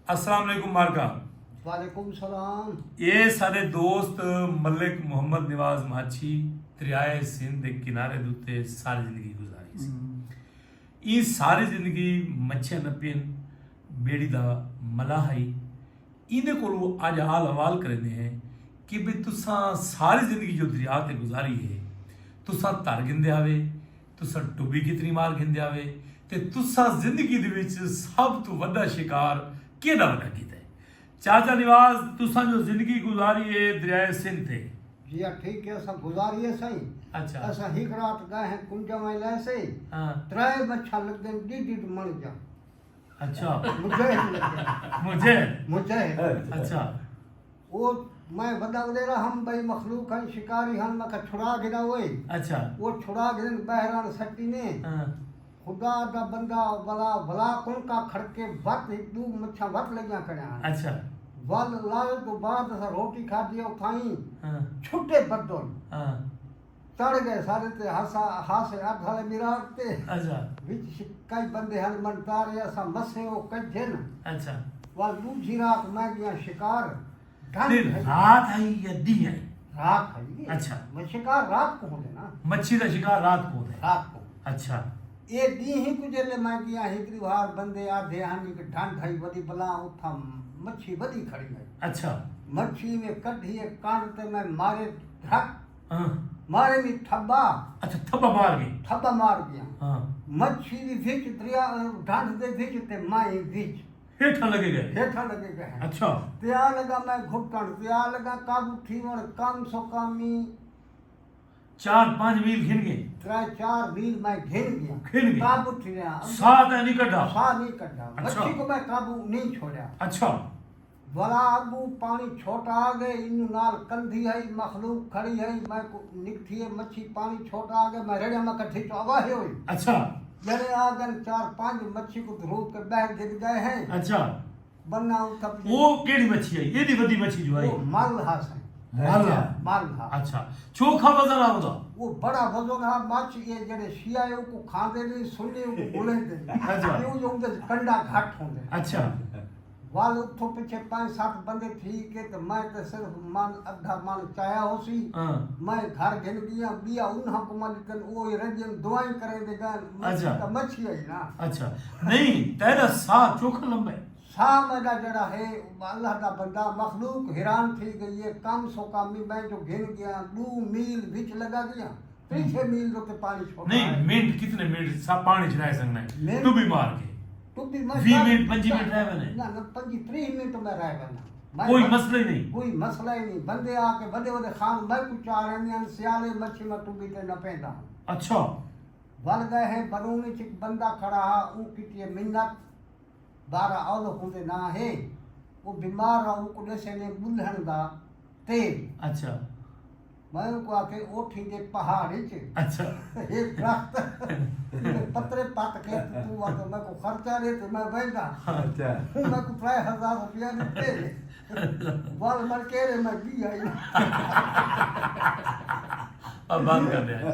अस्सलाम वालेकुम मारका। वालेकुम सलाम। ये सारे दोस्त मलिक मोहम्मद नवाज माछी दरियाए सिंध के किनारे दुते सारी जिंदगी गुजारी सी। ये सारी जिंदगी मच्छियां नपियन बेड़ी दा मलाहाई इने कोलो आज हाल हवाल करने हैं कि भी तुसा सारी जिंदगी जो दरिया ते गुजारी है तुसा तर गिंदे आवे तुसा टुबी कितनी मार गिंदे आवे ते तुसा जिंदगी दे विच सब तो वड्डा शिकार केड़ा वड्डा कीता है। चाचा निवाज तुसा जो जिंदगी गुजारी है दरियाए सिंध थे। जी हाँ, ठीक है, सब गुजारिए सही। अच्छा ऐसा ही रात गए हैं कुंजा में ले हाँ त्रै बच्चा लग गए डी मर जा। अच्छा मुझे लग गया मुझे अच्छा वो मैं बता दे रहा हम भाई मखलूक हैं शिकारी हम मैं छुड़ा गिरा हुए अच्छा वो छुड़ा गिरन बहरान सट्टी ने हाँ खुदा दा बंदा बला भला कौन का खड़के वत दू मच्छा वत लगिया करया अच्छा वल लाल तो बाद असा रोटी खा दियो खाई हाँ छुट्टे बदल हाँ चढ़ गए सारे ते हासा हासे आधाले मिराते अच्छा विच कई बंदे हल मन तारे असा मसे ओ कजे न अच्छा वल दूसरी रात मैं गया शिकार नहीं, रात आई या दी आई? रात है अच्छा मैं शिकार रात को होने ना मच्छी का शिकार रात को है। रात को अच्छा ये दी ही गुजरले मैं गया हिकरी बार बंदे आधे हानि के ढांढ भाई वदी बला उठा मच्छी वदी खड़ी है। अच्छा मच्छी में कढ़ी कांड ते मैं मारे धक हाँ मारे में ठब्बा अच्छा थप्पा मार गई ठब्बा मार गया हाँ मच्छी भी विच दरिया ढांढ दे विच ते माई विच हेठा लगे गए हेठा लगे गए हैं। अच्छा त्या लगा मैं घुटन त्या लगा काबू ठीवण कम सो कमी 4-5 मील खिन गए 3-4 मील मैं घिन गया घिन गया। काबू ठीया साथ है नहीं कटा साह नहीं कटा अच्छा। मच्छी को मैं काबू नहीं छोड़ा अच्छा बड़ा अबू पानी छोटा आ गए इन नाल कंधी है मखलूक खड़ी है मैं को निकठी है मच्छी पानी छोटा आ गए मैं रेड़े में कठी तो आवाज हुई अच्छा जरे आ गए 4-5 मच्छी को धरूप के बह गिर गए हैं अच्छा बन्ना तब वो केड़ी मच्छी है ये दी बड़ी मच्छी जो आई वो मालहास है मालहा मालहा अच्छा चोखा वजन आवदा वो बड़ा वजन है माछ ये जड़े शियाए को खांदे नहीं सुनने को बोले दे अच्छा। ये जो उनके कंडा घाट होंदे अच्छा वाल उठो पीछे 5-7 बंदे थी के तो मैं तो सिर्फ मान अद्धा मान चाया होसी हाँ मैं घर गिन गया बिया उन्हा को मालिकन ओ रजन दुआई करे दे गन अच्छा। तो मच्छी है ना अच्छा नहीं तेरा सा चोखा लंबा है सा मेरा जड़ा है अल्लाह दा बंदा मखलूक हैरान थी गई है कम सो कम मैं जो गिन गया 2 मील बीच लगा गया 3 मील तो पानी छोड़ नहीं मिनट कितने मिनट सा पानी चढ़ाए सकना है मिनट? तू भी मार के तो भी मैं 20 मिनट 25 मिनट रह बने ना ना 25-30 मिनट में रह बना कोई मसला ही नहीं कोई मसला ही नहीं बंदे आके बंदे वो खान मैं कुछ आ रहे हैं सियाले मच्छी में तू भी ते न पैदा अच्छा वल गए हैं बरूनी चिक बंदा खड़ा है उनकी मिन्नत 12 औल होंदे ना है वो बीमार है उनको जैसे ने बुल्हन दा तेल अच्छा मैं उनको आके ओठी दे पहाड़ी च अच्छा एक दरख्त पत्रे पात के तू आ तो मैं को खर्चा दे तो मैं बैठा अच्छा मैं को प्राय 1000 रुपया देते वाल मर के रे मैं भी आई अब बात कर रहे हैं